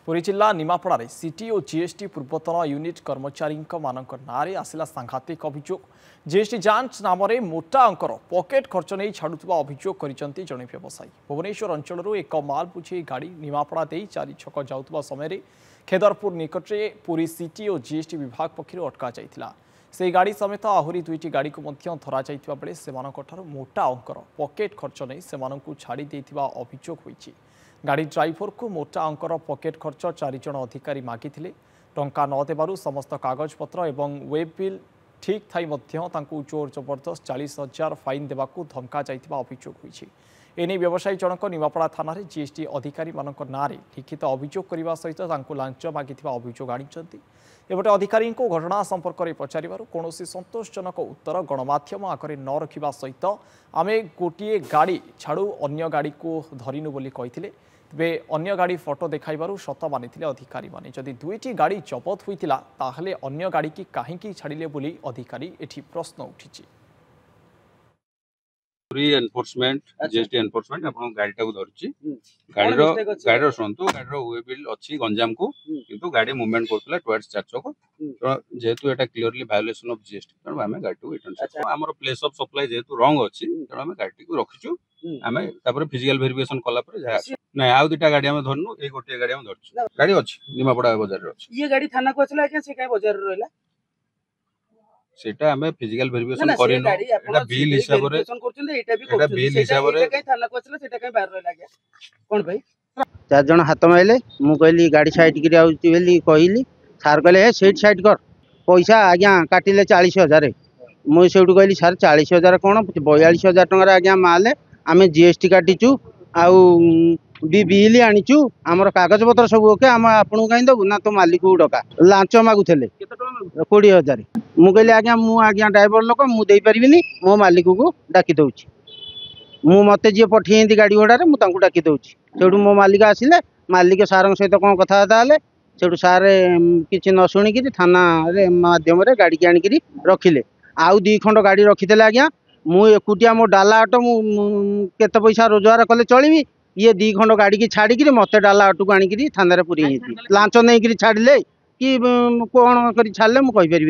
पुरी जिला निमापड़ा सिटी और जीएसटी पूर्वतन यूनिट कर्मचारी नारे आसला सांघातिक अभियोग। जीएसटी जांच नाम मोटा अंकर पकेट खर्च नहीं छाड़ुवा अभियोग कर जड़े व्यवसायी। भुवनेश्वर अंचल एक माल बुझे गाड़ी निमापड़ा दे 4 छक जाउतबा समय खेदरपुर निकटरे पुरी सिटी और जीएसटी विभाग पक्षर अटका जाइथिला। से गाड़ी समेत आहरी 2टी गाड़ी को धरा जाइथिबा बेले सेमानकठारु मोटा अंकर पकेट खर्च नहीं सेमानकु छाड़ी देथिबा अभियोग होईछि। गाड़ी ड्राइवर को मोटा अंकर पकेट खर्च 4 जन अधिकारी मागिथिले। टंका न देबारु समस्त कागजपत्र एवं वेब बिल ठीक थाई मध्य तांकु चोर जबरदस्त 40,000 फाइन देबाकु धमका जाइथिबा अभियोग होईछि। एने व्यवसायी जनक निमापड़ा थाना रे जीएसटी अधिकारी मानक नारे लिखित अभियोग करने सहित लांच मागिथिबा अभियोग आनिछन्ति। एबटे अधिकारी को घटना संपर्क में पचारिबारु कौनसी संतोषजनक उत्तर गणमाध्यम आगे न रखा सहित आमे गोटे गाड़ी छाड़ू अन्य गाड़ी को धरिनु बोली कहिथिले। तेबे अन्य गाड़ी फोटो देखाइबारु सत मानिथिले अधिकारी माने। जदि 2टी गाड़ी जबत होइतिला ताहले अन्य गाड़ी की काहेकि छाड़िले बोली अधिकारी एठी प्रश्न उठिछि। एनफोर्समेंट जीएसटी एनफोर्समेंट अपन गाड़ीटा को धरछि। गाड़ी सुनतु गाड़ी वे बिल अछि गंजाम को किंतु गाड़ी मूवमेंट करथला टुवर्ड्स 4 छक। तो जेहेतु एटा क्लियरली वायोलेशन ऑफ जीएसटी त हमें गाड़ी को रिटर्न करछो। हमर प्लेस ऑफ सप्लाई जेहेतु रंग अछि त हमें गाड़ी को रखिछु। हमें तापर फिजिकल वेरिफिकेशन कला पर जा नै आउ 2टा गाड़ी हम धरनु ए गोटे गाड़ी हम धरछु। गाड़ी अछि निमापड़ा बाजार रे अछि। ये गाड़ी थाना को आछला के से काई बाजार रे रहला सेटा हमें फिजिकल वेरिफिकेशन करिनो। एटा बिल हिसाब रे एटा बिल हिसाब रे काई थाना को आछला सेटा काई बाहर रहला के कोन भाई 4 जन हाथ माइले मु कहली गाड़ी साइड करी आउती बेली कहली सार कहले सेट साइड कर पैसा आज्ञा काटिले 40,000 मु सेउटु कहली सर 40,000 कोन 42,000 टंका आज्ञा माले आमे जीएसटी काटिचु आउ बिल आनिचु हमर कागज पत्र सब ओके हम आपन कहि दबु ना तो मालिक को डका लांच मागुथले 20,000 मु कहली आज्ञा मु आज्ञा ड्राइवर लोक मु देई परिबिनी मो मालिक को डाकी दउची मु मते जे पठिएंदी गाड़ी घोड़ा रे मु तांकु डाकी दउची। सेउटु मो मालिक आसिले मालिक सारंग सहित कोन कथा हताले सेउटु सार किछि न सुनि कि थाना रे माध्यम रे गाड़ी के आनि करी रखिले। आउ 2 खंड गाड़ी रखिदेले आज्ञा मु एकुटिया मो डाला ऑटो मु केते पैसा रोजगार कले चलिबी। ये 2 खंड गाड़ी की छाड़ी करी मते डाला ऑटो को आनि करी थाना रे पुरी लांच नै करी छाडिले कि कोन करी छाडले मु कहि परिबी।